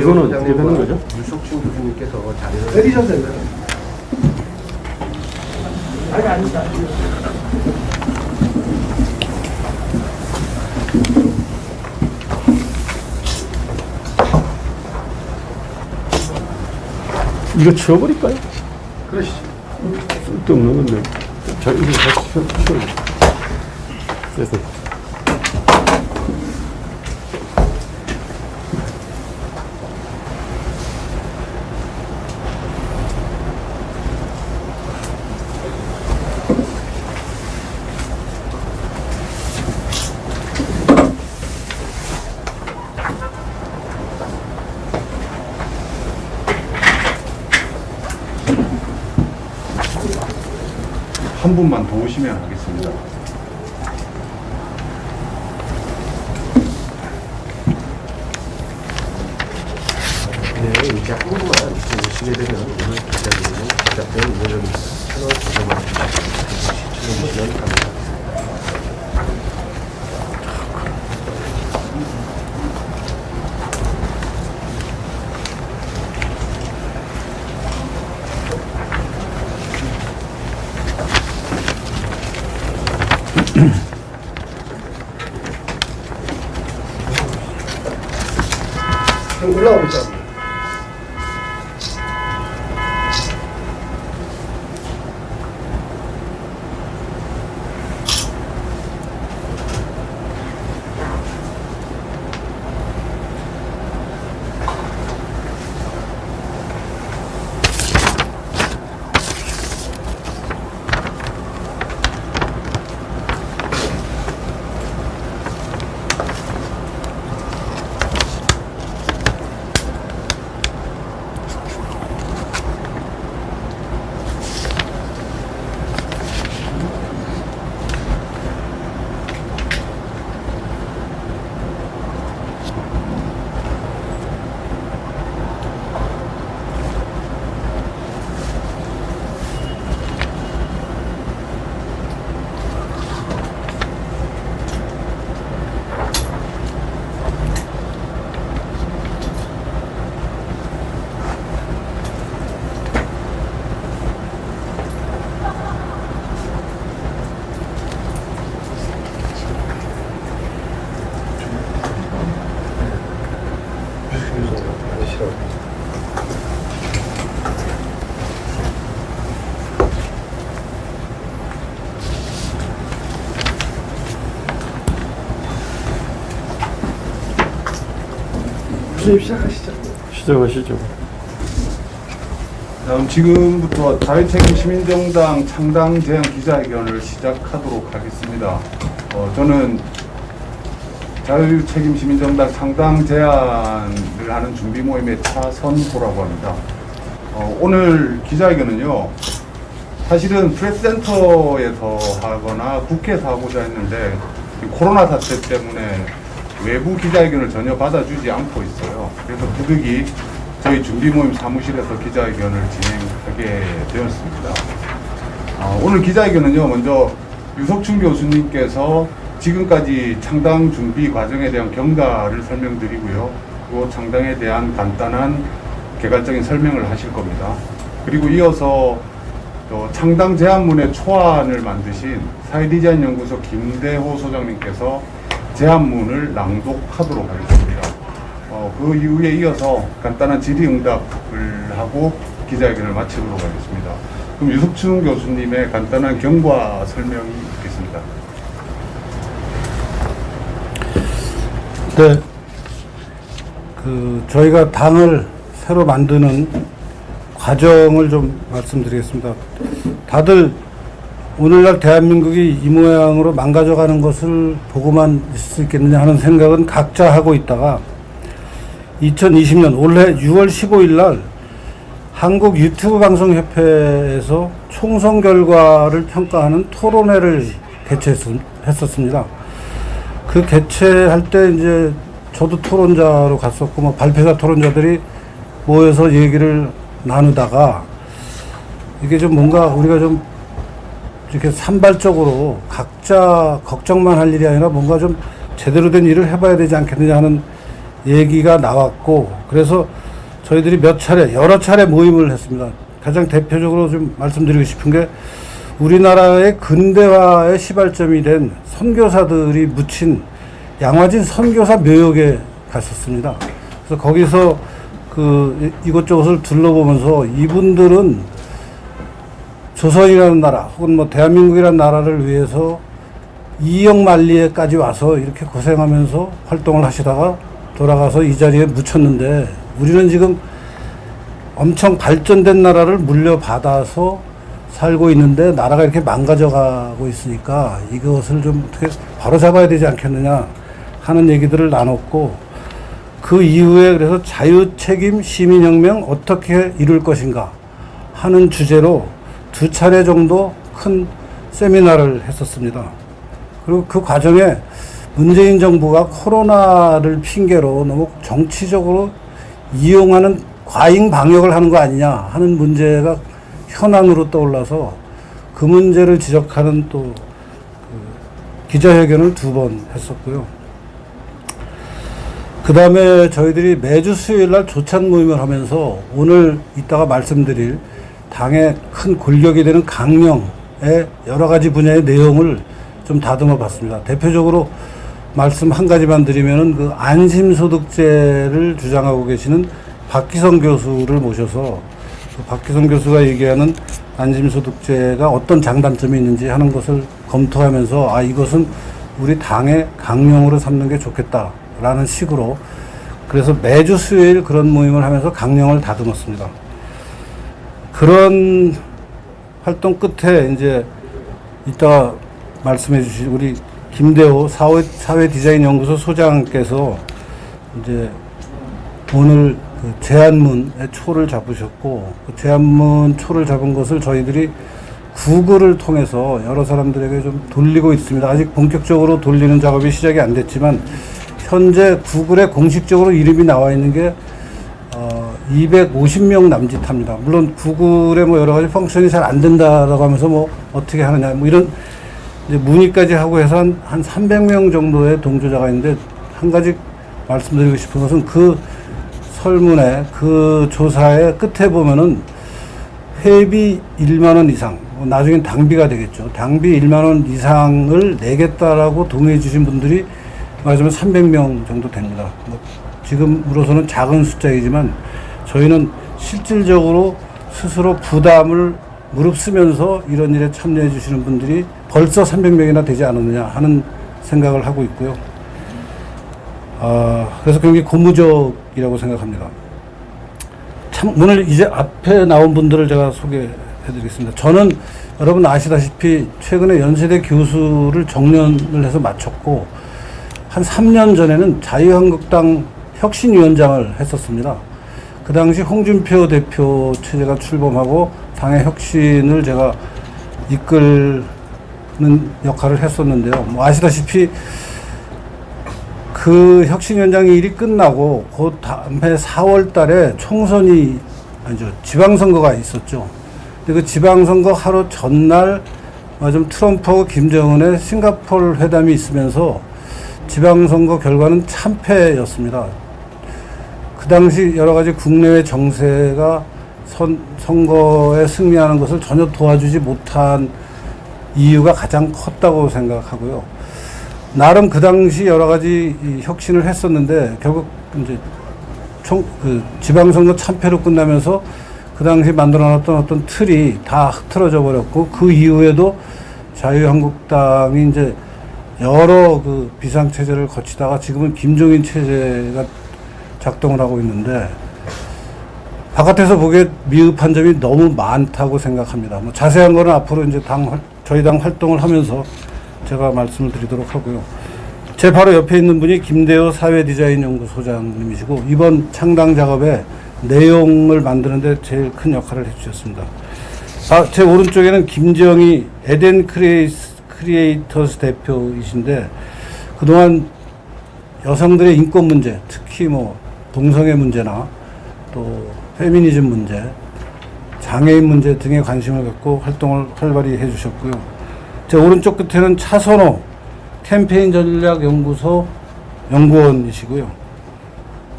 이거는 어떻게 되는 거죠? 유석춘 교수님께서 자리를 내리셨어요. 아니, 아니다. 이거 치워버릴까요? 그러시죠. 쓸데없는 건데. 자, 이거 다시 치워요. 그래서. 한 분만 더 오시면 하겠습니다. 네, 이제 한 분만 오시게 되면 오늘 기자들은 기자들 오늘 채널 고정을 시청해주시면 감사합니다. 지금 올라오고 있잖아. 교수님 시작하시죠. 시작하시죠. 다음 지금부터 자유책임 시민정당 창당 제안 기자회견을 시작하도록 하겠습니다. 저는 자유책임 시민정당 창당 제안을 하는 준비 모임의 차선호라고 합니다. 오늘 기자회견은요, 사실은 프레스센터에서 하거나 국회에서 하고자 했는데 코로나 사태 때문에 외부 기자회견을 전혀 받아주지 않고 있어요. 그래서 부득이 저희 준비 모임 사무실에서 기자회견을 진행하게 되었습니다. 오늘 기자회견은요, 먼저 유석춘 교수님께서 지금까지 창당 준비 과정에 대한 경과를 설명드리고요. 그리고 창당에 대한 간단한 개괄적인 설명을 하실 겁니다. 그리고 이어서 창당 제안문의 초안을 만드신 사회디자인연구소 김대호 소장님께서 제안문을 낭독하도록 하겠습니다. 그 이후에 이어서 간단한 질의응답을 하고 기자회견을 마치도록 하겠습니다. 그럼 유석춘 교수님의 간단한 경과 설명이 있겠습니다. 네, 저희가 당을 새로 만드는 과정을 좀 말씀드리겠습니다. 다들 오늘날 대한민국이 이 모양으로 망가져가는 것을 보고만 있을 수 있겠느냐 하는 생각은 각자 하고 있다가 2020년 올해 6월 15일 날 한국 유튜브 방송협회에서 총선 결과를 평가하는 토론회를 개최했었습니다. 그 개최할 때 이제 저도 토론자로 갔었고 뭐 발표자 토론자들이 모여서 얘기를 나누다가 이게 좀 뭔가 우리가 좀 이렇게 산발적으로 각자 걱정만 할 일이 아니라 뭔가 좀 제대로 된 일을 해봐야 되지 않겠느냐 하는 얘기가 나왔고, 그래서 저희들이 여러 차례 모임을 했습니다. 가장 대표적으로 좀 말씀드리고 싶은 게 우리나라의 근대화의 시발점이 된 선교사들이 묻힌 양화진 선교사 묘역에 갔었습니다. 그래서 거기서 이곳저곳을 둘러보면서 이분들은 조선이라는 나라 혹은 뭐 대한민국이라는 나라를 위해서 이역만리에까지 와서 이렇게 고생하면서 활동을 하시다가 돌아가서 이 자리에 묻혔는데, 우리는 지금 엄청 발전된 나라를 물려받아서 살고 있는데 나라가 이렇게 망가져가고 있으니까 이것을 좀 어떻게 바로잡아야 되지 않겠느냐 하는 얘기들을 나눴고, 그 이후에 그래서 자유책임 시민혁명 어떻게 이룰 것인가 하는 주제로 2차례 정도 큰 세미나를 했었습니다. 그리고 그 과정에 문재인 정부가 코로나를 핑계로 너무 정치적으로 이용하는 과잉 방역을 하는 거 아니냐 하는 문제가 현안으로 떠올라서 그 문제를 지적하는 또 기자회견을 2번 했었고요. 그 다음에 저희들이 매주 수요일 날 조찬 모임을 하면서 오늘 이따가 말씀드릴 당의 큰 골격이 되는 강령의 여러 가지 분야의 내용을 좀 다듬어 봤습니다. 대표적으로 말씀 한 가지만 드리면은 그 안심소득제를 주장하고 계시는 박기성 교수를 모셔서 그 박기성 교수가 얘기하는 안심소득제가 어떤 장단점이 있는지 하는 것을 검토하면서 이것은 우리 당의 강령으로 삼는 게 좋겠다라는 식으로, 그래서 매주 수요일 그런 모임을 하면서 강령을 다듬었습니다. 그런 활동 끝에 이제 이따 말씀해 주신 우리 김대호 사회디자인연구소 소장께서 이제 오늘 그 제안문의 초를 잡으셨고, 그 제안문 초를 잡은 것을 저희들이 구글을 통해서 여러 사람들에게 좀 돌리고 있습니다. 아직 본격적으로 돌리는 작업이 시작이 안 됐지만 현재 구글에 공식적으로 이름이 나와 있는 게 250명 남짓합니다. 물론 구글에 뭐 여러 가지 펑션이 잘 안 된다라고 하면서 뭐 어떻게 하느냐 뭐 이런 이제 문의까지 하고 해서 한 300명 정도의 동조자가 있는데, 한 가지 말씀드리고 싶은 것은 그 설문에 그 조사의 끝에 보면은 회비 1만 원 이상, 나중엔 당비가 되겠죠. 당비 1만 원 이상을 내겠다라고 동의해 주신 분들이 말하자면 300명 정도 됩니다. 뭐 지금으로서는 작은 숫자이지만 저희는 실질적으로 스스로 부담을 무릅쓰면서 이런 일에 참여해 주시는 분들이 벌써 300명이나 되지 않았느냐 하는 생각을 하고 있고요. 그래서 굉장히 고무적이라고 생각합니다. 참 오늘 이제 앞에 나온 분들을 제가 소개해 드리겠습니다. 저는 여러분 아시다시피 최근에 연세대 교수를 정년을 해서 마쳤고, 한 3년 전에는 자유한국당 혁신위원장을 했었습니다. 그 당시 홍준표 대표 체제가 출범하고 당의 혁신을 제가 이끌는 역할을 했었는데요. 뭐 아시다시피 그 혁신위원장 일이 끝나고 그 다음해 4월 달에 지방선거가 있었죠. 근데 그 지방선거 하루 전날 좀 트럼프하고 김정은의 싱가포르 회담이 있으면서 지방선거 결과는 참패였습니다. 그 당시 여러 가지 국내외 정세가 선거에 승리하는 것을 전혀 도와주지 못한 이유가 가장 컸다고 생각하고요. 나름 그 당시 여러 가지 혁신을 했었는데 결국 이제 지방선거 참패로 끝나면서 그 당시 만들어놨던 어떤 틀이 다 흐트러져 버렸고, 그 이후에도 자유한국당이 이제 여러 그 비상체제를 거치다가 지금은 김종인 체제가 작동을 하고 있는데, 바깥에서 보기에 미흡한 점이 너무 많다고 생각합니다. 뭐 자세한 거는 앞으로 이제 저희 당 활동을 하면서 제가 말씀을 드리도록 하고요. 제 바로 옆에 있는 분이 김대호 사회디자인연구소장님이시고, 이번 창당 작업에 내용을 만드는데 제일 큰 역할을 해주셨습니다. 제 오른쪽에는 김정희 에덴 크리에이터스 대표이신데, 그동안 여성들의 인권 문제, 특히 뭐 동성애 문제나 또 페미니즘 문제, 장애인 문제 등에 관심을 갖고 활동을 활발히 해주셨고요. 제 오른쪽 끝에는 차선호 캠페인 전략 연구소 연구원이시고요.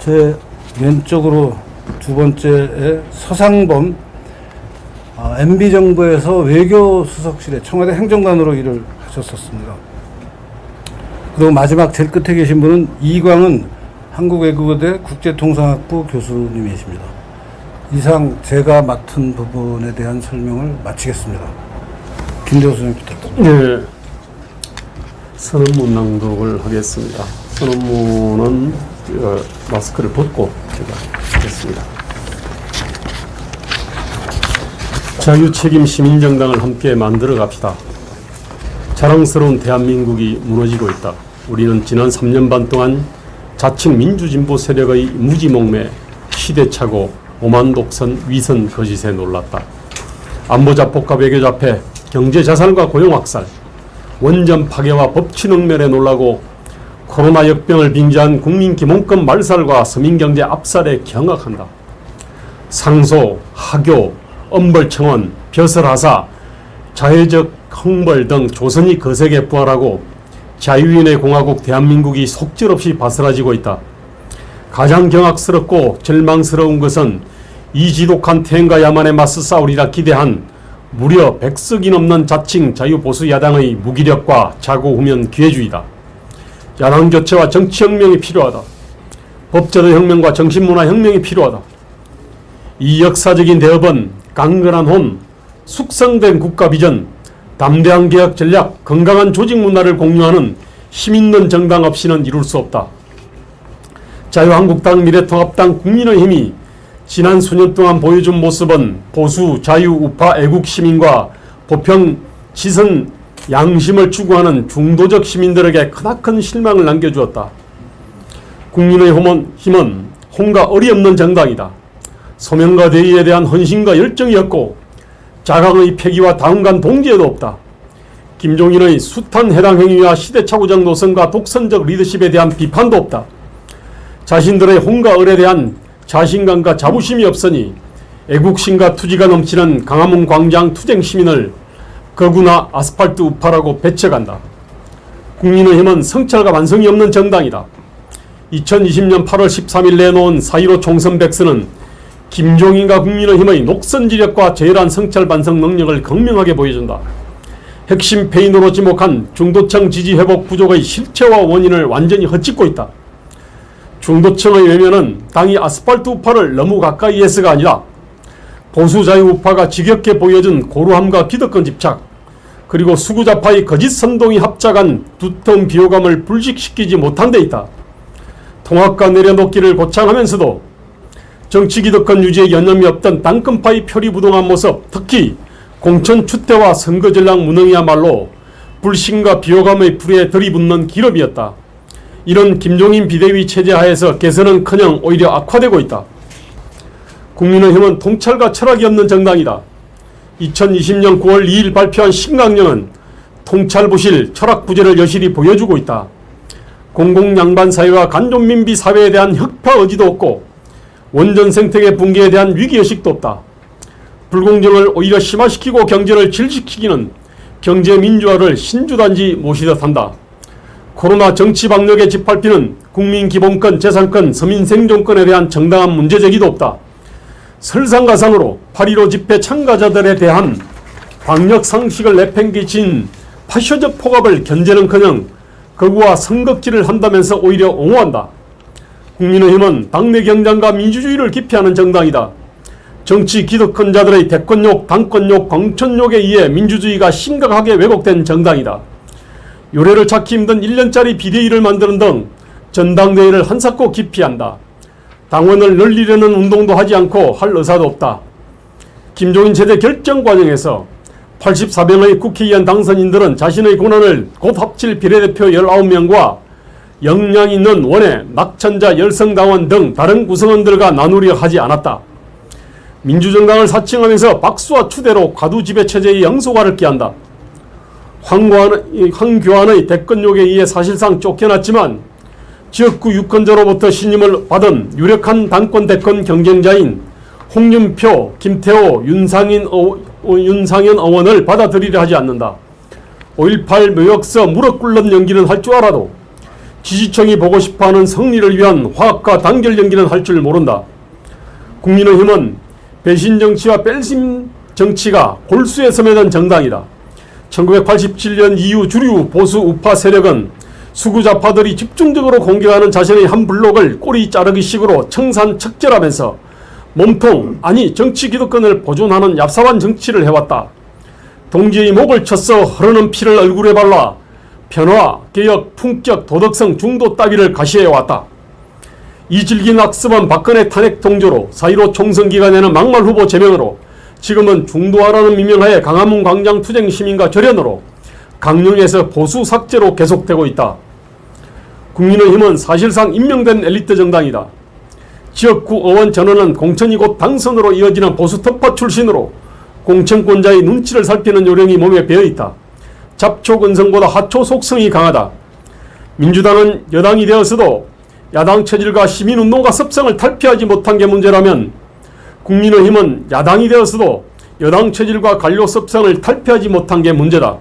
제 왼쪽으로 두 번째에 서상범, MB정부에서 외교수석실에 청와대 행정관으로 일을 하셨었습니다. 그리고 마지막 제일 끝에 계신 분은 이광은 한국외국어대 국제통상학부 교수님이십니다. 이상 제가 맡은 부분에 대한 설명을 마치겠습니다. 김대호 선생님 부탁드립니다. 네. 선언문 낭독을 하겠습니다. 선언문은 마스크를 벗고 제가 하겠습니다. 자유책임 시민정당을 함께 만들어 갑시다. 자랑스러운 대한민국이 무너지고 있다. 우리는 지난 3년 반 동안 자칭 민주진보 세력의 무지몽매, 시대착오, 오만독선, 위선 거짓에 놀랐다. 안보자폭과 외교자폐, 경제자살과 고용확살, 원전 파괴와 법치능멸에 놀라고 코로나 역병을 빙자한 국민기본권 말살과 서민경제 압살에 경악한다. 상소, 하교, 엄벌청원, 벼슬하사, 자해적 형벌 등 조선이 거세게 부활하고 자유인의 공화국 대한민국이 속절없이 바스라지고 있다. 가장 경악스럽고 절망스러운 것은 이 지독한 태행과 야만에 맞서 싸우리라 기대한 무려 100석이 넘는 자칭 자유보수 야당의 무기력과 자고후면 기회주의다. 야당 교체와 정치혁명이 필요하다. 법제도 혁명과 정신문화 혁명이 필요하다. 이 역사적인 대업은 강건한 혼, 숙성된 국가 비전, 담대한 개혁 전략, 건강한 조직 문화를 공유하는 힘있는 정당 없이는 이룰 수 없다. 자유한국당, 미래통합당, 국민의힘이 지난 수년 동안 보여준 모습은 보수, 자유, 우파, 애국 시민과 보편, 지선, 양심을 추구하는 중도적 시민들에게 크나큰 실망을 남겨주었다. 국민의힘은 혼과 어리없는 정당이다. 소명과 대의에 대한 헌신과 열정이었고 자강의 폐기와 다음간 동지에도 없다. 김종인의 숱한 해당 행위와 시대착오적 노선과 독선적 리더십에 대한 비판도 없다. 자신들의 혼과 을에 대한 자신감과 자부심이 없으니 애국심과 투지가 넘치는 강화문 광장 투쟁 시민을 거구나 아스팔트 우파라고 배척한다. 국민의힘은 성찰과 완성이 없는 정당이다. 2020년 8월 13일 내놓은 4.15 총선 백서는 김종인과 국민의힘의 녹선지력과 제열한 성찰 반성 능력을 극명하게 보여준다. 핵심 페인으로 지목한 중도층 지지 회복 부족의 실체와 원인을 완전히 헛짓고 있다. 중도층의 외면은 당이 아스팔트 우파를 너무 가까이 해서가 아니라 보수자유 우파가 지겹게 보여준 고루함과 기득권 집착, 그리고 수구자파의 거짓 선동이 합작한 두터운 비호감을 불식시키지 못한 데 있다. 통합과 내려놓기를 고창하면서도 정치 기득권 유지에 여념이 없던 당권파의 표리부동한 모습, 특히 공천 추태와 선거 전략 무능이야말로 불신과 비호감의 불에 들이붙는 기럽이었다. 이런 김종인 비대위 체제 하에서 개선은커녕 오히려 악화되고 있다. 국민의힘은 통찰과 철학이 없는 정당이다. 2020년 9월 2일 발표한 신강령은 통찰부실, 철학부재를 여실히 보여주고 있다. 공공양반사회와 간존민비 사회에 대한 혁파 의지도 없고 원전 생태계 붕괴에 대한 위기의식도 없다. 불공정을 오히려 심화시키고 경제를 질식시키는 경제민주화를 신주단지 모시듯 한다. 코로나 정치 박력의 짓밟히는 국민기본권, 재산권, 서민생존권에 대한 정당한 문제제기도 없다. 설상가상으로 8.15 집회 참가자들에 대한 방역 상식을 내팽개친 파쇼적 폭압을 견제는커녕 거구와 선극질을 한다면서 오히려 옹호한다. 국민의힘은 당내 경쟁과 민주주의를 기피하는 정당이다. 정치 기득권자들의 대권욕, 당권욕, 공천욕에 의해 민주주의가 심각하게 왜곡된 정당이다. 요래를 찾기 힘든 1년짜리 비대위를 만드는 등 전당대회를 한사코 기피한다. 당원을 늘리려는 운동도 하지 않고 할 의사도 없다. 김종인 체제 결정 과정에서 84명의 국회의원 당선인들은 자신의 권한을 곧 합칠 비례대표 19명과 역량 있는 원외, 낙천자, 열성당원 등 다른 구성원들과 나누려 하지 않았다. 민주정당을 사칭하면서 박수와 추대로 과두지배체제의 영소화를 꾀한다. 황교안의 대권욕에 의해 사실상 쫓겨났지만 지역구 유권자로부터 신임을 받은 유력한 당권 대권 경쟁자인 홍준표, 김태호, 윤상현 의원을 받아들이려 하지 않는다. 5.18 묘역서 무릎 꿇는 연기는 할 줄 알아도 지지층이 보고 싶어하는 승리를 위한 화합과 단결 연기는 할 줄 모른다. 국민의힘은 배신 정치와 뺄심 정치가 골수에 스며든 정당이다. 1987년 이후 주류 보수 우파 세력은 수구좌파들이 집중적으로 공격하는 자신의 한 블록을 꼬리 자르기식으로 청산척결하면서 몸통, 아니 정치 기득권을 보존하는 얍삽한 정치를 해왔다. 동지의 목을 쳐서 흐르는 피를 얼굴에 발라 변화, 개혁, 품격, 도덕성, 중도 따위를 가시해왔다. 이 질긴 악습은 박근혜 탄핵 동조로 4.15 총선 기간에는 막말 후보 제명으로 지금은 중도화라는 미명하에 광화문 광장 투쟁 시민과 절연으로 강령에서 보수 삭제로 계속되고 있다. 국민의힘은 사실상 임명된 엘리트 정당이다. 지역구 의원 전원은 공천이 곧 당선으로 이어지는 보수 특파 출신으로 공천권자의 눈치를 살피는 요령이 몸에 배어있다. 잡초 근성보다 하초 속성이 강하다. 민주당은 여당이 되었어도 야당 체질과 시민운동가 습성을 탈피하지 못한 게 문제라면 국민의힘은 야당이 되었어도 여당 체질과 관료 습성을 탈피하지 못한 게 문제다.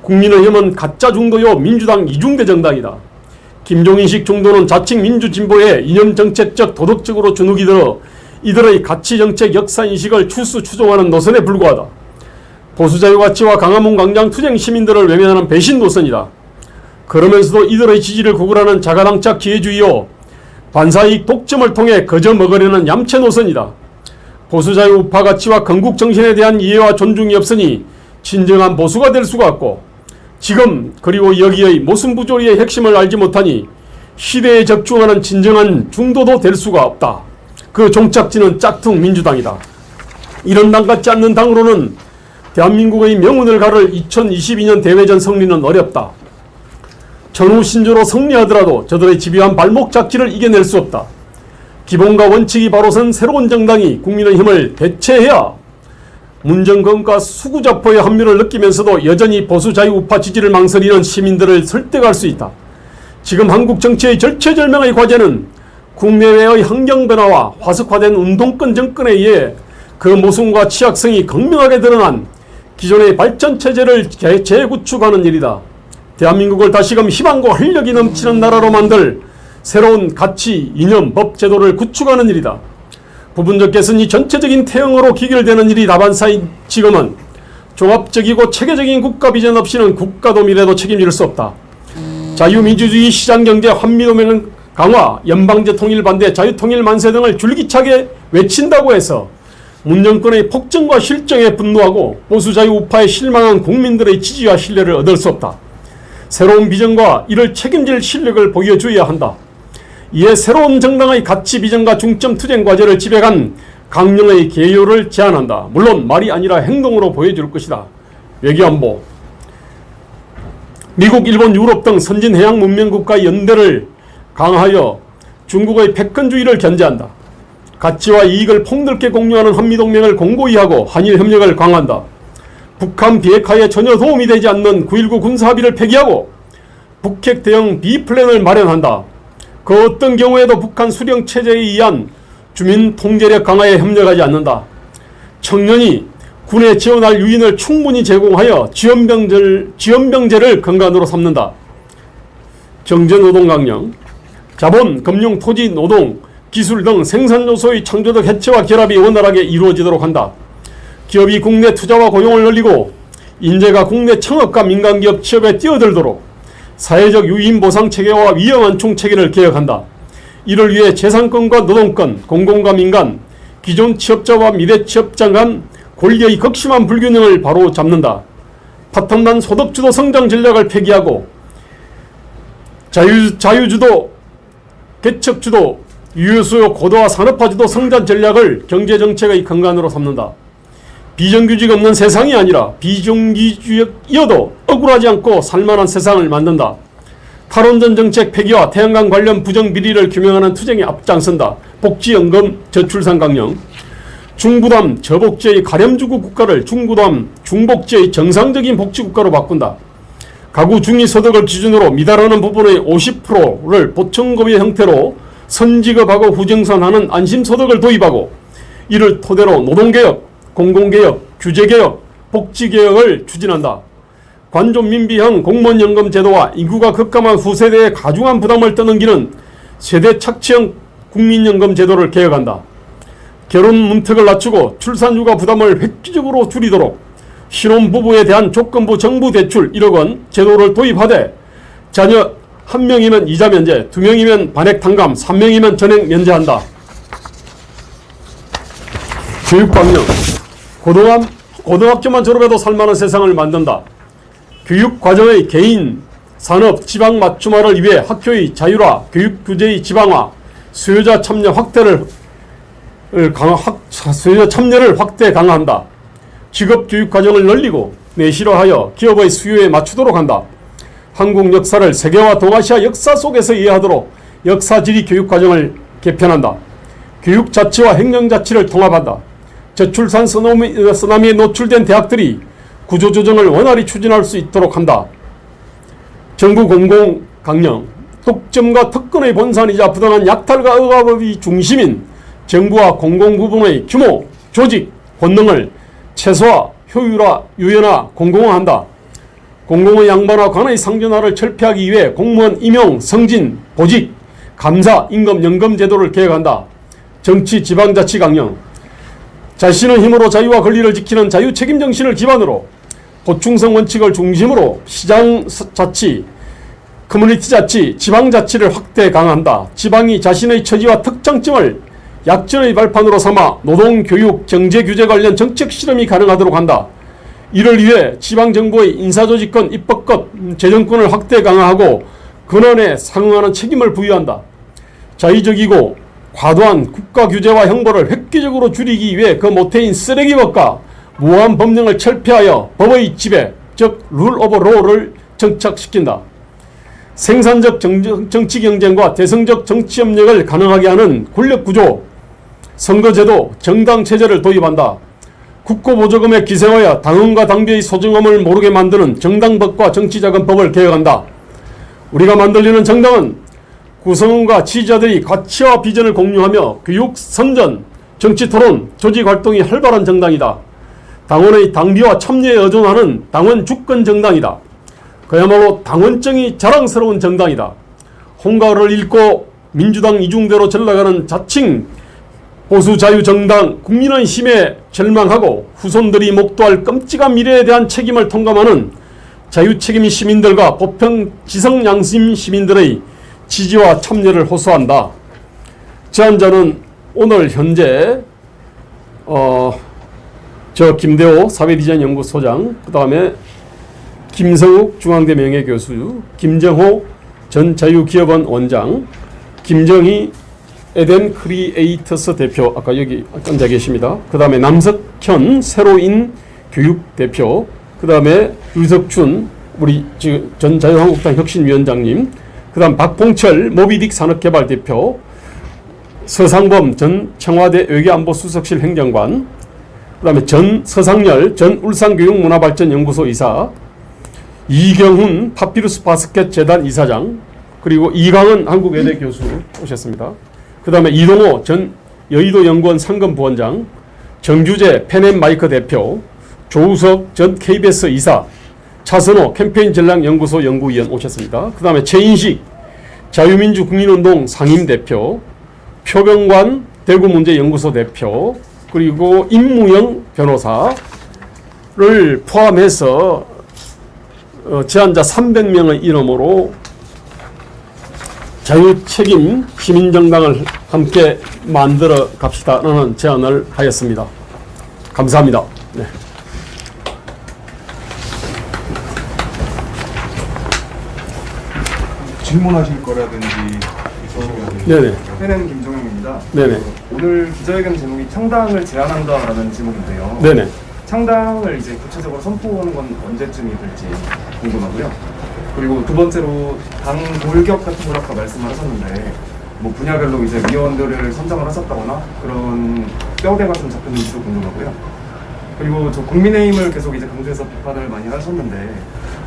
국민의힘은 가짜 중도요 민주당 이중대 정당이다. 김종인식 중도는 자칭 민주진보에 이념정책적 도덕적으로 주눅이 들어 이들의 가치정책 역사인식을 추수추종하는 노선에 불과하다. 보수자유가치와 광화문 광장 투쟁 시민들을 외면하는 배신 노선이다. 그러면서도 이들의 지지를 구걸하는 자가당착 기회주의요 반사이익 독점을 통해 거저 먹으려는 얌체 노선이다. 보수자유 우파 가치와 건국 정신에 대한 이해와 존중이 없으니 진정한 보수가 될 수가 없고 지금 그리고 여기의 모순부조리의 핵심을 알지 못하니 시대에 적중하는 진정한 중도도 될 수가 없다. 그 종착지는 짝퉁 민주당이다. 이런 당 같지 않는 당으로는 대한민국의 명운을 가를 2022년 대회전 승리는 어렵다. 전후 신조로 승리하더라도 저들의 집요한 발목 잡기를 이겨낼 수 없다. 기본과 원칙이 바로 선 새로운 정당이 국민의힘을 대체해야 문정권과 수구좌포의 합류를 느끼면서도 여전히 보수자유우파 지지를 망설이는 시민들을 설득할 수 있다. 지금 한국 정치의 절체절명의 과제는 국내외의 환경변화와 화석화된 운동권 정권에 의해 그 모순과 취약성이 극명하게 드러난 기존의 발전체제를 재구축하는 일이다. 대한민국을 다시금 희망과 활력이 넘치는 나라로 만들 새로운 가치, 이념, 법, 제도를 구축하는 일이다. 부분적 개선이 전체적인 태형으로 기결되는 일이 다반사인 지금은 종합적이고 체계적인 국가 비전 없이는 국가도 미래도 책임질 수 없다. 자유민주주의 시장경제 환미도맹 강화, 연방제 통일 반대, 자유통일 만세 등을 줄기차게 외친다고 해서 문정권의 폭정과 실정에 분노하고 보수자유 우파에 실망한 국민들의 지지와 신뢰를 얻을 수 없다. 새로운 비전과 이를 책임질 실력을 보여줘야 한다. 이에 새로운 정당의 가치 비전과 중점 투쟁 과제를 집약한 강령의 개요를 제안한다. 물론 말이 아니라 행동으로 보여줄 것이다. 외교안보, 미국, 일본, 유럽 등 선진 해양 문명국가의 연대를 강화하여 중국의 패권주의를 견제한다. 가치와 이익을 폭넓게 공유하는 한미동맹을 공고히 하고 한일 협력을 강화한다. 북한 비핵화에 전혀 도움이 되지 않는 9.19 군사합의를 폐기하고 북핵 대응 B플랜을 마련한다. 그 어떤 경우에도 북한 수령 체제에 의한 주민 통제력 강화에 협력하지 않는다. 청년이 군에 지원할 유인을 충분히 제공하여 지원병제를 근간으로 삼는다. 경제노동 강령, 자본, 금융, 토지, 노동, 기술 등 생산요소의 창조적 해체와 결합이 원활하게 이루어지도록 한다. 기업이 국내 투자와 고용을 늘리고 인재가 국내 창업과 민간기업 취업에 뛰어들도록 사회적 유인 보상 체계와 위험한총 체계를 개혁한다. 이를 위해 재산권과 노동권, 공공과 민간, 기존 취업자와 미래 취업자 간 권리의 극심한 불균형을 바로 잡는다. 파탄난 소득주도 성장 전략을 폐기하고 자유주도, 개척주도, 유효수요 고도화 산업화주도 성장 전략을 경제정책의 근간으로 삼는다. 비정규직 없는 세상이 아니라 비정규직이어도 억울하지 않고 살만한 세상을 만든다. 탈원전 정책 폐기와 태양광 관련 부정비리를 규명하는 투쟁에 앞장선다. 복지연금 저출산 강령, 중부담 저복지의 가렴주구 국가를 중부담 중복지의 정상적인 복지국가로 바꾼다. 가구 중위소득을 기준으로 미달하는 부분의 50%를 보청급여 형태로 선지급하고 후정산하는 안심소득을 도입하고 이를 토대로 노동개혁, 공공개혁, 규제개혁, 복지개혁을 추진한다. 관좀 민비형 공무원연금 제도와 인구가 급감한 후세대의 가중한 부담을 떠넘기는 세대 착취형 국민연금 제도를 개혁한다. 결혼 문턱을 낮추고 출산휴가 부담을 획기적으로 줄이도록 신혼부부에 대한 조건부 정부 대출 1억 원 제도를 도입하되 자녀 1명이면 이자 면제, 2명이면 반액 탕감, 3명이면 전액 면제한다. 교육방역, 고등학교만 졸업해도 살만한 세상을 만든다. 교육과정의 개인, 산업, 지방 맞춤화를 위해 학교의 자율화, 교육규제의 지방화, 수요자 참여를 확대 강화한다. 직업교육과정을 늘리고 내실화하여 기업의 수요에 맞추도록 한다. 한국 역사를 세계와 동아시아 역사 속에서 이해하도록 역사지리 교육과정을 개편한다. 교육자치와 행정자치를 통합한다. 저출산 쓰나미에 노출된 대학들이 구조조정을 원활히 추진할 수 있도록 한다. 정부 공공 강령, 독점과 특권의 본산이자 부당한 약탈과 억압의 중심인 정부와 공공부문의 규모, 조직, 권능을 최소화, 효율화, 유연화, 공공화한다. 공공의 양반화, 관의 상전화를 철폐하기 위해 공무원 임용, 승진, 보직, 감사, 임금, 연금 제도를 개혁한다. 정치, 지방자치 강령, 자신의 힘으로 자유와 권리를 지키는 자유책임 정신을 기반으로 보충성 원칙을 중심으로 시장자치, 커뮤니티 자치, 지방자치를 확대 강화한다. 지방이 자신의 처지와 특장점을 약전의 발판으로 삼아 노동, 교육, 경제 규제 관련 정책 실험이 가능하도록 한다. 이를 위해 지방정부의 인사조직권, 입법권, 재정권을 확대 강화하고 근원에 상응하는 책임을 부여한다. 자의적이고 과도한 국가규제와 형벌을 획기적으로 줄이기 위해 그 모태인 쓰레기법과 무한 법령을 철폐하여 법의 지배, 즉 룰 오브 로를 정착시킨다. 생산적 정치 경쟁과 대승적 정치 협력을 가능하게 하는 권력구조, 선거제도, 정당체제를 도입한다. 국고보조금에 기생하여 당원과 당비의 소중함을 모르게 만드는 정당법과 정치자금법을 개혁한다. 우리가 만들려는 정당은 구성원과 지지자들이 가치와 비전을 공유하며 교육, 선전, 정치토론, 조직활동이 활발한 정당이다. 당원의 당비와 참여에 의존하는 당원 주권 정당이다. 그야말로 당원증이 자랑스러운 정당이다. 홍가를 잃고 민주당 이중대로 전락하는 자칭 보수자유정당 국민의 힘에 절망하고 후손들이 목도할 끔찍한 미래에 대한 책임을 통감하는 자유책임 시민들과 보편지성양심 시민들의 지지와 참여를 호소한다. 제안자는 오늘 현재 저 김대호 사회디자인 연구소장, 그 다음에 김성욱 중앙대 명예교수, 김정호 전 자유기업원 원장, 김정희 에덴 크리에이터스 대표, 아까 여기 앉아 계십니다. 그 다음에 남석현 새로인 교육 대표, 그 다음에 유석춘 우리 지금 전 자유한국당 혁신위원장님, 그 다음 박봉철 모비딕 산업개발 대표, 서상범 전 청와대 외교안보수석실 행정관, 그 다음에 서상열 전 울산교육문화발전연구소 이사, 이경훈 파피루스 바스켓 재단 이사장, 그리고 이강은 한국외대 교수 오셨습니다. 그 다음에 이동호 전 여의도 연구원 상금부원장, 정규재 펜앤마이크 대표, 조우석 전 KBS 이사, 차선호 캠페인 전략연구소 연구위원 오셨습니다. 그 다음에 최인식 자유민주 국민운동 상임대표, 표병관 대구문제연구소 대표, 그리고 임무영 변호사를 포함해서 제안자 300명의 이름으로 자유책임 시민정당을 함께 만들어 갑시다라는 제안을 하였습니다. 감사합니다. 네. 질문하실 거라든지 네네. PNM 김종영입니다. 네네. 오늘 기자회견 제목이 창당을 제안한다라는 제목인데요. 네네. 창당을 이제 구체적으로 선포하는 건 언제쯤이 될지 궁금하고요. 그리고 두 번째로 당 돌격 같은 걸 아까 말씀을 하셨는데 뭐 분야별로 이제 위원들을 선정을 하셨다거나 그런 뼈대 같은 잡혔는지도 궁금하고요. 그리고 저 국민의힘을 계속 이제 강조해서 비판을 많이 하셨는데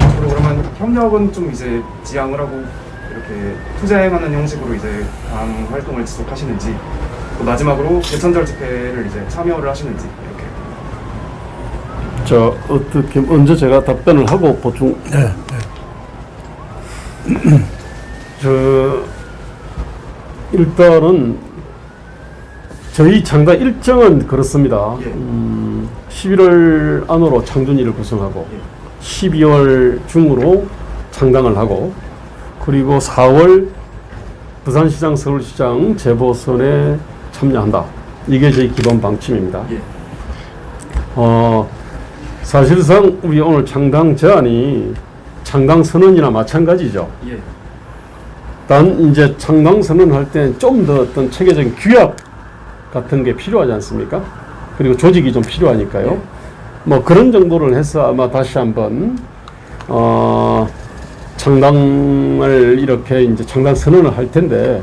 앞으로 그러면 협력은 좀 이제 지향을 하고 이렇게 투쟁하는 형식으로 이제 당 활동을 지속하시는지, 또 마지막으로 개천절 집회를 이제 참여를 하시는지 이렇게. 저 어떻게 먼저 제가 답변을 하고 보충. 네. 저 일단은 저희 창당 일정은 그렇습니다. 예. 11월 안으로 창준이를 구성하고 12월 중으로 창당을 하고 그리고 4월 부산시장, 서울시장 재보선에 참여한다. 이게 저희 기본 방침입니다. 예. 사실상 우리 오늘 창당 제안이 창당 선언이나 마찬가지죠. 예. 단 이제 창당 선언할 때는 좀 더 어떤 체계적인 규약 같은 게 필요하지 않습니까? 그리고 조직이 좀 필요하니까요. 예. 뭐 그런 정도를 해서 아마 다시 한번 창당을 이렇게 이제 창당 선언을 할 텐데,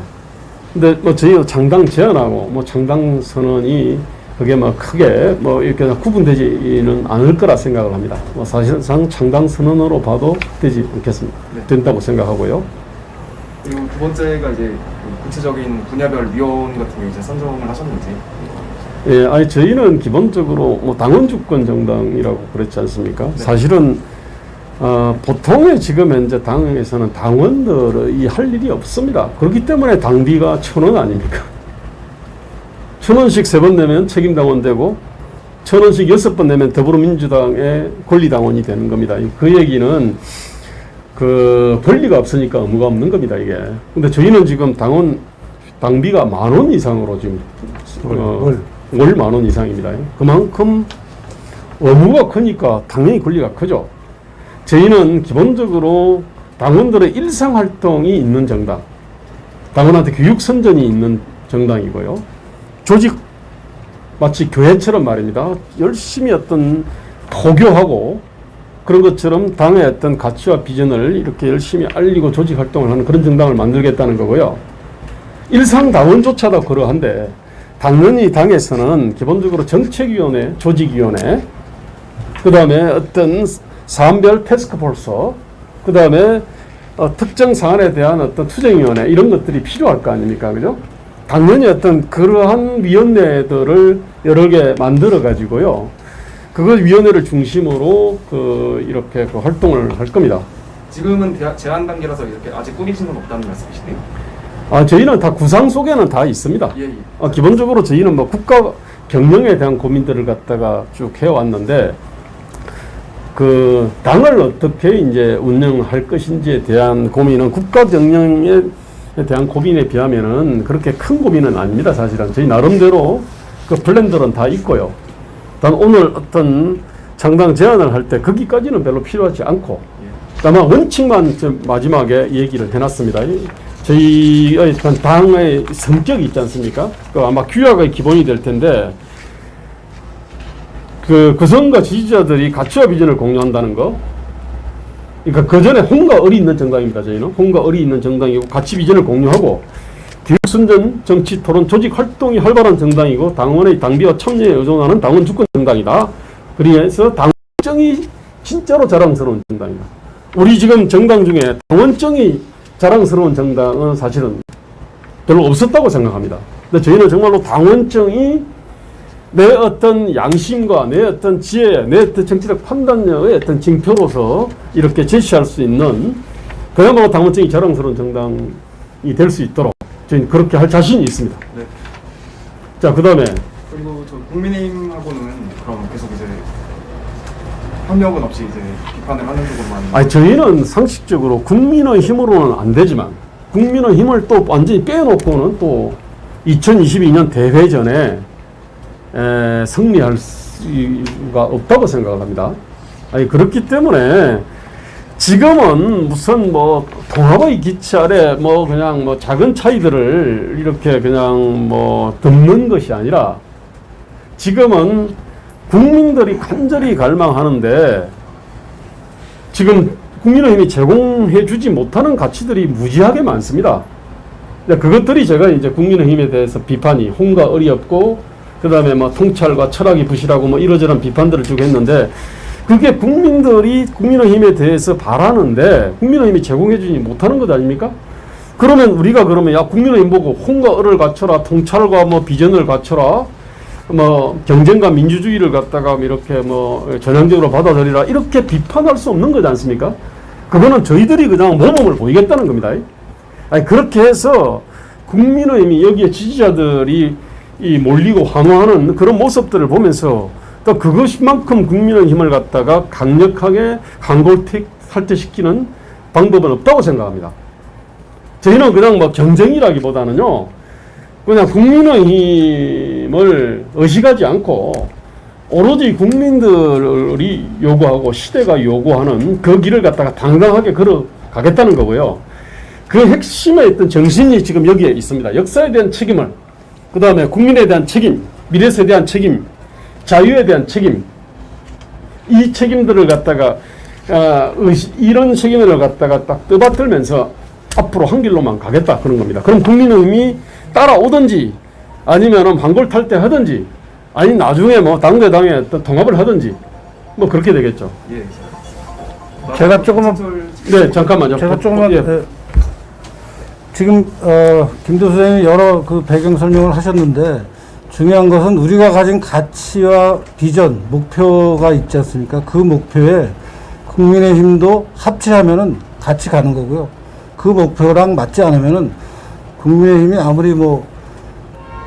근데 뭐 저희 창당 제안하고 뭐 창당 선언이 그게 뭐 크게 뭐 이렇게 구분되지는 않을 거라 생각을 합니다. 뭐 사실상 창당 선언으로 봐도 되지 않겠습니다. 네. 된다고 생각하고요. 그리고 두 번째가 이제 구체적인 분야별 위원 같은 게 이제 선정을 하셨는지. 예, 아니 저희는 기본적으로 뭐 당원 주권 정당이라고 그랬지 않습니까? 네. 사실은 보통의 지금 현재 당에서는 당원들이 할 일이 없습니다. 그렇기 때문에 당비가 1,000원 아닙니까? 1,000원씩 3번 내면 책임당원 되고 1,000원씩 6번 내면 더불어민주당의 권리당원이 되는 겁니다. 그 얘기는 그 권리가 없으니까 의무가 없는 겁니다, 이게. 근데 저희는 지금 당비가 10,000원 이상으로 지금 월 10,000원 이상입니다. 그만큼 의무가 크니까 당연히 권리가 크죠. 저희는 기본적으로 당원들의 일상활동이 있는 정당, 당원한테 교육선전이 있는 정당이고요. 조직, 마치 교회처럼 말입니다. 열심히 어떤 포교하고 그런 것처럼 당의 어떤 가치와 비전을 이렇게 열심히 알리고 조직활동을 하는 그런 정당을 만들겠다는 거고요. 일상 당원조차도 그러한데 당연히 당에서는 기본적으로 정책위원회, 조직위원회, 그 다음에 어떤 사안별 태스크포스, 그 다음에 특정 사안에 대한 어떤 투쟁위원회 이런 것들이 필요할 거 아닙니까, 그죠? 당연히 어떤 그러한 위원회들을 여러 개 만들어 가지고요, 그걸 위원회를 중심으로 이렇게 활동을 할 겁니다. 지금은 제안 단계라서 이렇게 아직 꾸미신 건 없다는 말씀이시네요. 저희는 다 구상 속에는 다 있습니다. 예, 예. 기본적으로 저희는 뭐 국가 경영에 대한 고민들을 갖다가 쭉 해왔는데, 그 당을 어떻게 이제 운영할 것인지에 대한 고민은 국가 경영에 대한 고민에 비하면은 그렇게 큰 고민은 아닙니다. 사실은 저희 나름대로 그 플랜들은 다 있고요. 단 오늘 어떤 창당 제안을 할 때 거기까지는 별로 필요하지 않고 다만 원칙만 좀 마지막에 얘기를 해놨습니다. 저희의 어떤 당의 성격이 있지 않습니까? 그 아마 규약의 기본이 될 텐데, 그 구성과 지지자들이 가치와 비전을 공유한다는 거. 그러니까 그 전에 홍과 을이 있는 정당입니다. 저희는 홍과 을이 있는 정당이고 가치 비전을 공유하고 교육선전, 정치 토론, 조직 활동이 활발한 정당이고 당원의 당비와 참여에 의존하는 당원 주권 정당이다. 그래서 당원정이 진짜로 자랑스러운 정당이다. 우리 지금 정당 중에 당원정이 자랑스러운 정당은 사실은 별로 없었다고 생각합니다. 근데 저희는 정말로 당원정이 내 어떤 양심과 내 어떤 지혜, 내 어떤 정치적 판단력의 어떤 징표로서 이렇게 제시할 수 있는, 그야말로 당원정이 자랑스러운 정당이 될 수 있도록 저희는 그렇게 할 자신이 있습니다. 네. 자, 그 다음에 그리고 저 국민의힘하고는 그럼 계속 이제 협력은 없이 이제 비판을 하는 쪽으로만. 저희는 상식적으로 국민의 힘으로는 안 되지만 국민의 힘을 또 완전히 빼놓고는 또 2022년 대회전에 승리할 수가 없다고 생각을 합니다. 그렇기 때문에 지금은 무슨 뭐 통합의 기치 아래 뭐 그냥 뭐 작은 차이들을 이렇게 그냥 뭐 덮는 것이 아니라 지금은 국민들이 간절히 갈망하는데 지금 국민의힘이 제공해 주지 못하는 가치들이 무지하게 많습니다. 그것들이 제가 이제 국민의힘에 대해서 비판이 홍과 을이 없고 그 다음에 뭐 통찰과 철학이 부실하고 뭐 이러저런 비판들을 쭉 했는데, 그게 국민들이 국민의힘에 대해서 바라는데 국민의힘이 제공해주지 못하는 것 아닙니까? 그러면 우리가 야 국민의힘 보고 홍과 을을 갖춰라, 통찰과 뭐 비전을 갖춰라, 뭐 경쟁과 민주주의를 갖다가 이렇게 뭐 전향적으로 받아들이라 이렇게 비판할 수 없는 거지 않습니까? 그거는 저희들이 그냥 모범을 보이겠다는 겁니다. 아니 그렇게 해서 국민의힘이 여기에 지지자들이 이 몰리고 환호하는 그런 모습들을 보면서 또 그것만큼 국민의힘을 갖다가 강력하게 강골탈퇴시키는 방법은 없다고 생각합니다. 저희는 그냥 뭐 경쟁이라기보다는요, 그냥 국민의힘을 의식하지 않고 오로지 국민들이 요구하고 시대가 요구하는 그 길을 갖다가 당당하게 걸어가겠다는 거고요. 그 핵심에 있던 정신이 지금 여기에 있습니다. 역사에 대한 책임을, 그 다음에 국민에 대한 책임, 미래세에 대한 책임, 자유에 대한 책임, 이 책임들을 갖다가 이런 책임을 갖다가 딱 떠받들면서 앞으로 한 길로만 가겠다 그런 겁니다. 그럼 국민의힘이 따라오든지 아니면은 반골탈퇴하든지 아니 나중에 뭐 당대당에 또 통합을 하든지 뭐 그렇게 되겠죠. 예. 제가 조금만 네, 잠깐만요. 제가 조금만 예. 지금 김도수 선생님이 여러 그 배경 설명을 하셨는데 중요한 것은 우리가 가진 가치와 비전, 목표가 있지 않습니까? 그 목표에 국민의힘도 합치하면은 같이 가는 거고요. 그 목표랑 맞지 않으면은 국민의힘이 아무리 뭐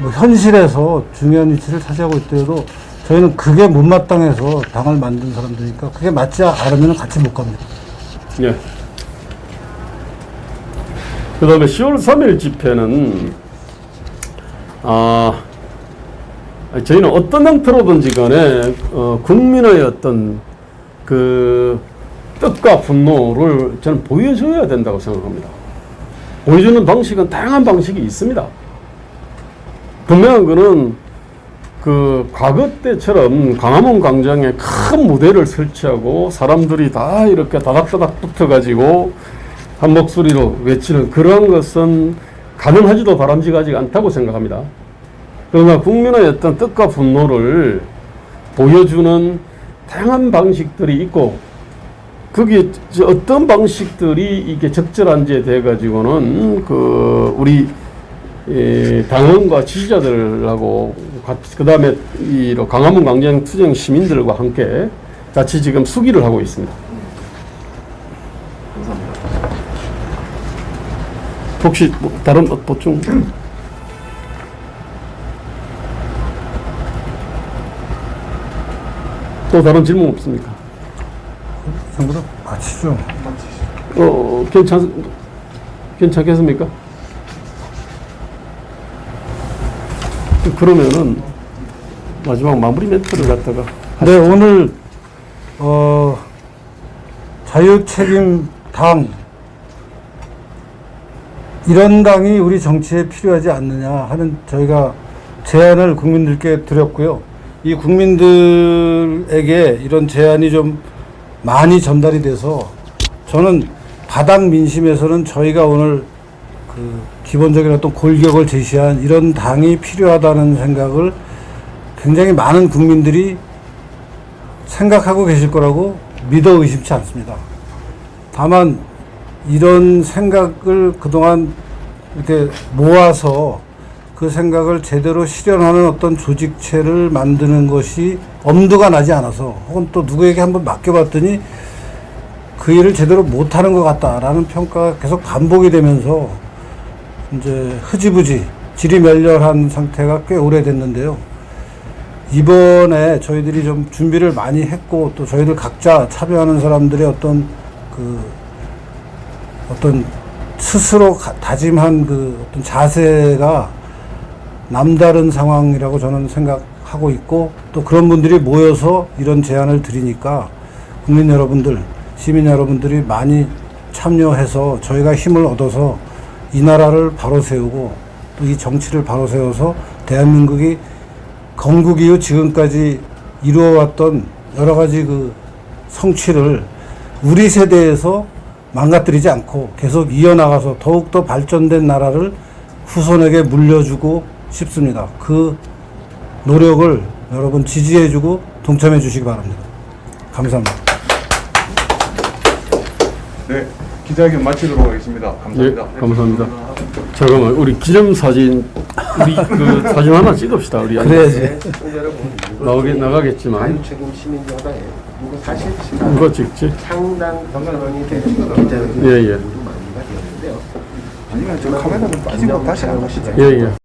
현실에서 중요한 위치를 차지하고 있더라도 저희는 그게 못마땅해서 당을 만든 사람들이니까 그게 맞지 않으면 같이 못 갑니다. 예. 그 다음에 10월 3일 집회는, 저희는 어떤 형태로든지 간에, 국민의 어떤 그 뜻과 분노를 저는 보여줘야 된다고 생각합니다. 보여주는 방식은 다양한 방식이 있습니다. 분명한 거는 그 과거 때처럼 광화문 광장에 큰 무대를 설치하고 사람들이 다 이렇게 다닥다닥 붙어가지고 한 목소리로 외치는 그런 것은 가능하지도 바람직하지 않다고 생각합니다. 그러나 국민의 어떤 뜻과 분노를 보여주는 다양한 방식들이 있고 그게 어떤 방식들이 이게 적절한지에 대해 가지고는 그 우리 당원과 지지자들하고 같이 그 다음에 이 광화문 광장 투쟁 시민들과 함께 같이 지금 수기를 하고 있습니다. 감사합니다. 혹시 뭐 다른 보충? 또 다른 질문 없습니까? 전부 다 마치죠. 괜찮겠습니까? 그러면은 마지막 마무리 멘트를 갖다가 네, 오늘 자유책임 당 이런 당이 우리 정치에 필요하지 않느냐 하는 저희가 제안을 국민들께 드렸고요. 이 국민들에게 이런 제안이 좀 많이 전달이 돼서 저는 바닥 민심에서는 저희가 오늘 그 기본적인 어떤 골격을 제시한 이런 당이 필요하다는 생각을 굉장히 많은 국민들이 생각하고 계실 거라고 믿어 의심치 않습니다. 다만 이런 생각을 그동안 이렇게 모아서 그 생각을 제대로 실현하는 어떤 조직체를 만드는 것이 엄두가 나지 않아서 혹은 또 누구에게 한번 맡겨봤더니 그 일을 제대로 못하는 것 같다라는 평가가 계속 반복이 되면서 이제 흐지부지 지리멸렬한 상태가 꽤 오래됐는데요. 이번에 저희들이 좀 준비를 많이 했고 또 저희들 각자 참여하는 사람들의 어떤 스스로 다짐한 그 어떤 자세가 남다른 상황이라고 저는 생각하고 있고 또 그런 분들이 모여서 이런 제안을 드리니까 국민 여러분들, 시민 여러분들이 많이 참여해서 저희가 힘을 얻어서 이 나라를 바로 세우고 또 이 정치를 바로 세워서 대한민국이 건국 이후 지금까지 이루어왔던 여러 가지 그 성취를 우리 세대에서 망가뜨리지 않고 계속 이어나가서 더욱더 발전된 나라를 후손에게 물려주고 싶습니다. 그 노력을 여러분 지지해주고 동참해 주시기 바랍니다. 감사합니다. 네, 기자회견 마치도록 하겠습니다. 예, 감사합니다. 감사합니다. 잠깐만, 우리 기념사진, 우리 그 사진 하나 찍읍시다. 우리 그래야지. 나가겠지만. 자유책임 시민정당에 사실 이거 찍지? 상당 변경이 된 기자회견이 예, 예. 많이가 되었는데요. 아니면 저 카메라는 빠지고 다시 안 시작. 예, 예.